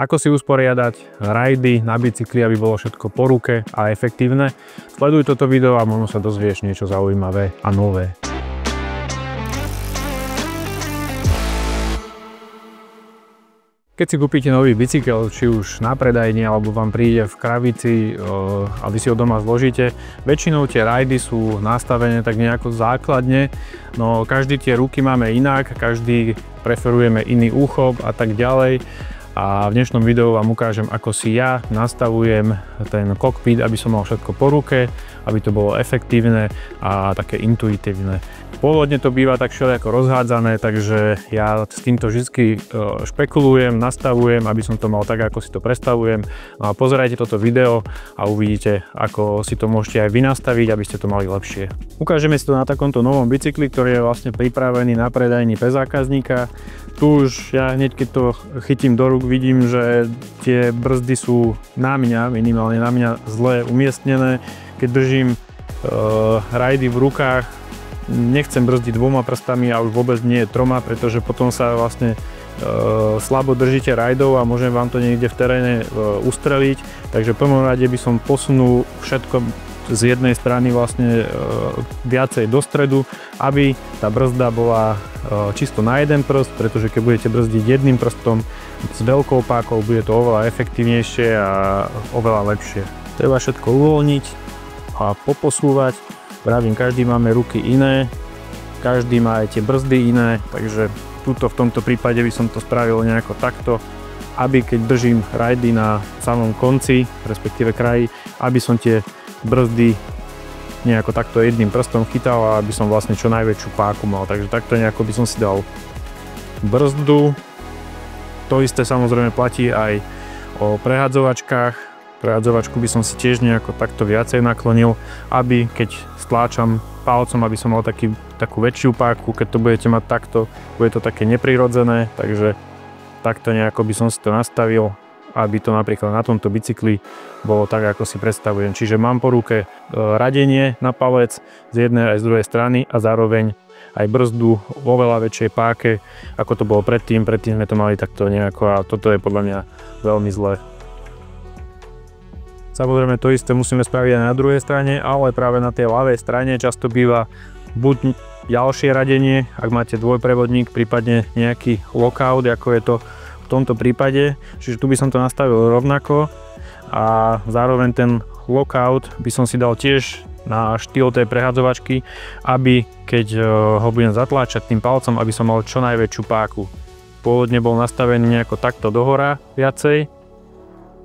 Ako si usporiadať rajdy na bicykli, aby bolo všetko po ruke a efektívne? Sleduj toto video a možno sa dozvieš niečo zaujímavé a nové. Keď si kúpite nový bicykel, či už na predajni, alebo vám príde v krabici a vy si ho doma zložíte, väčšinou tie rajdy sú nastavené tak nejako základne, no každý tie ruky máme inak, každý preferujeme iný úchop a tak ďalej. A v dnešnom videu vám ukážem, ako si ja nastavujem ten kokpit, aby som mal všetko po ruke, aby to bolo efektívne a také intuitívne. Pôvodne to býva tak všelijako rozhádzané, takže ja s týmto vždy špekulujem, nastavujem, aby som to mal tak, ako si to predstavujem. No a pozerajte toto video a uvidíte, ako si to môžete aj vy nastaviť, aby ste to mali lepšie. Ukážeme si to na takomto novom bicykli, ktorý je vlastne pripravený na predajni pre zákazníka. Tu už ja hneď, keď to chytím do rúk, vidím, že tie brzdy sú na mňa, minimálne na mňa zle umiestnené. Keď držím rajdy v rukách, nechcem brzdiť dvoma prstami a už vôbec nie troma, pretože potom sa vlastne slabo držíte rajdov a môžem vám to niekde v teréne ustreliť. Takže v prvom rade by som posunul všetko z jednej strany vlastne viacej do stredu, aby tá brzda bola čisto na jeden prst, pretože keď budete brzdiť jedným prstom s veľkou pákou, bude to oveľa efektívnejšie a oveľa lepšie. Treba všetko uvoľniť a poposúvať. Vravím, každý máme ruky iné, každý má aj tie brzdy iné, takže tuto v tomto prípade by som to spravil nejako takto, aby keď držím rajdy na samom konci, respektíve kraji, aby som tie brzdy nejako takto jedným prstom chytal a aby som vlastne čo najväčšiu páku mal. Takže takto nejako by som si dal brzdu. To isté samozrejme platí aj o prehadzovačkách. Prehadzovačku by som si tiež nejako takto viacej naklonil, aby keď stláčam palcom, aby som mal takú väčšiu páku. Keď to budete mať takto, bude to také neprirodzené, takže takto nejako by som si to nastavil, aby to napríklad na tomto bicykli bolo tak, ako si predstavujem. Čiže mám po ruke radenie na palec z jednej aj z druhej strany a zároveň aj brzdu vo veľa väčšej páke, ako to bolo predtým. Predtým sme to mali takto nejako a toto je podľa mňa veľmi zlé. Samozrejme to isté musíme spraviť aj na druhej strane, ale práve na tej ľavej strane často býva buď ďalšie radenie, ak máte dvojprevodník, prípadne nejaký lockout, ako je to v tomto prípade, čiže tu by som to nastavil rovnako a zároveň ten lockout by som si dal tiež na štýl tej prehadzovačky, aby keď ho budem zatláčať tým palcom, aby som mal čo najväčšiu páku. Pôvodne bol nastavený nejako takto dohora viacej,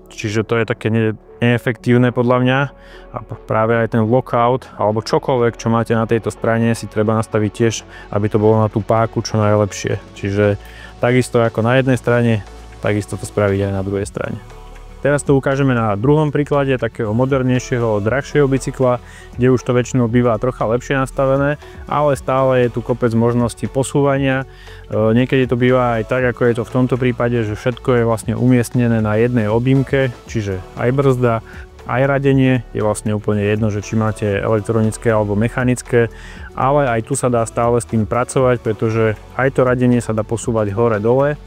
čiže to je také neefektívne podľa mňa a práve aj ten lockout alebo čokoľvek, čo máte na tejto strane, si treba nastaviť tiež, aby to bolo na tú páku čo najlepšie. Čiže takisto ako na jednej strane, takisto to spraviť aj na druhej strane. Teraz to ukážeme na druhom príklade takého modernejšieho, drahšieho bicykla, kde už to väčšinou býva trocha lepšie nastavené, ale stále je tu kopec možností posúvania. Niekedy to býva aj tak, ako je to v tomto prípade, že všetko je vlastne umiestnené na jednej objímke, čiže aj brzda, aj radenie, je vlastne úplne jedno, že či máte elektronické alebo mechanické, ale aj tu sa dá stále s tým pracovať, pretože aj to radenie sa dá posúvať hore-dole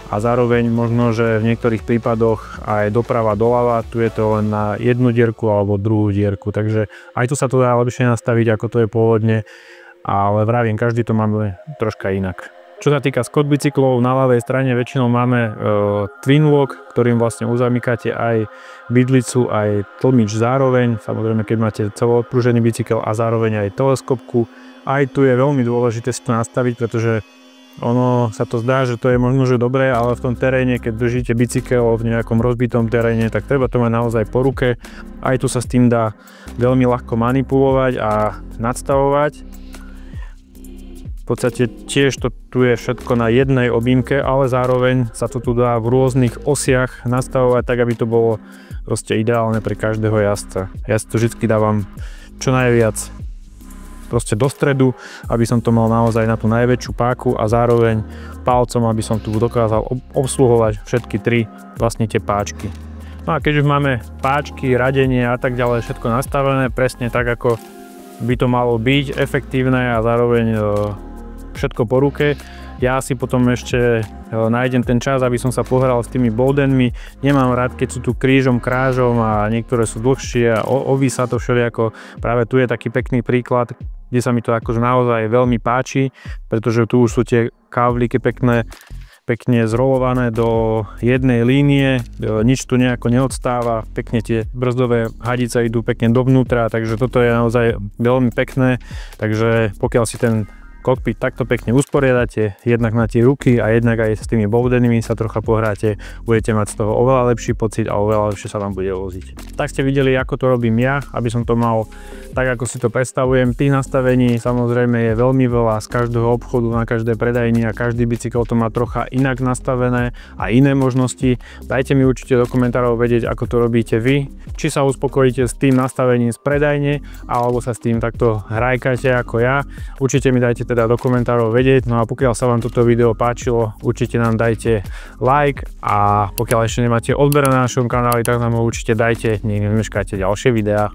a zároveň možno, že v niektorých prípadoch aj doprava doľava, tu je to len na jednu dierku alebo druhú dierku, takže aj tu sa to dá lepšie nastaviť, ako to je pôvodne, ale vravím, každý to máme troška inak. Čo sa týka Scott bicyklov, na ľavej strane väčšinou máme twin lock, ktorým vlastne uzamykáte aj vidlicu, aj tlmič zároveň. Samozrejme, keď máte celoodpružený bicykel a zároveň aj teleskopku. Aj tu je veľmi dôležité si to nastaviť, pretože ono sa to zdá, že to je možno, že dobré, ale v tom teréne, keď držíte bicykel v nejakom rozbitom teréne, tak treba to mať naozaj po ruke. Aj tu sa s tým dá veľmi ľahko manipulovať a nadstavovať. V podstate tiež to tu je všetko na jednej objímke, ale zároveň sa to tu dá v rôznych osiach nastavovať tak, aby to bolo proste ideálne pre každého jazdca. Ja si to vždy dávam čo najviac proste do stredu, aby som to mal naozaj na tú najväčšiu páku a zároveň palcom, aby som tu dokázal obsluhovať všetky tri vlastne tie páčky. No a keď už máme páčky, radenie a tak ďalej všetko nastavené presne tak, ako by to malo byť efektívne a zároveň všetko po ruke, Ja si potom ešte nájdem ten čas, aby som sa pohral s tými Bowdenmi. Nemám rád, keď sú tu krížom, krážom a niektoré sú dlhšie a oví sa to všelijako. Práve tu je taký pekný príklad, kde sa mi to akože naozaj veľmi páči, pretože tu už sú tie kávliky pekne zrolované do jednej línie, nič tu nejako neodstáva, pekne tie brzdové hadice idú pekne dovnútra, takže toto je naozaj veľmi pekné, takže pokiaľ si ten kokpit takto pekne usporiadate, jednak na tie ruky a jednak aj s tými Bowdenmi sa trocha pohráte, budete mať z toho oveľa lepší pocit a oveľa lepšie sa vám bude voziť. Tak ste videli, ako to robím ja, aby som to mal tak, ako si to predstavujem. Tých nastavení samozrejme je veľmi veľa z každého obchodu, na každej predajni a každý bicykel to má trocha inak nastavené a iné možnosti. Dajte mi určite do komentárov vedieť, ako to robíte vy. Či sa uspokojíte s tým nastavením z predajne, alebo sa s tým takto hrajkate ako ja. Určite mi dajte teda do komentárov vedieť. No a pokiaľ sa vám toto video páčilo, určite nám dajte like a pokiaľ ešte nemáte odber na našom kanáli, tak nám ho určite dajte, nech nemeškáte ďalšie videá.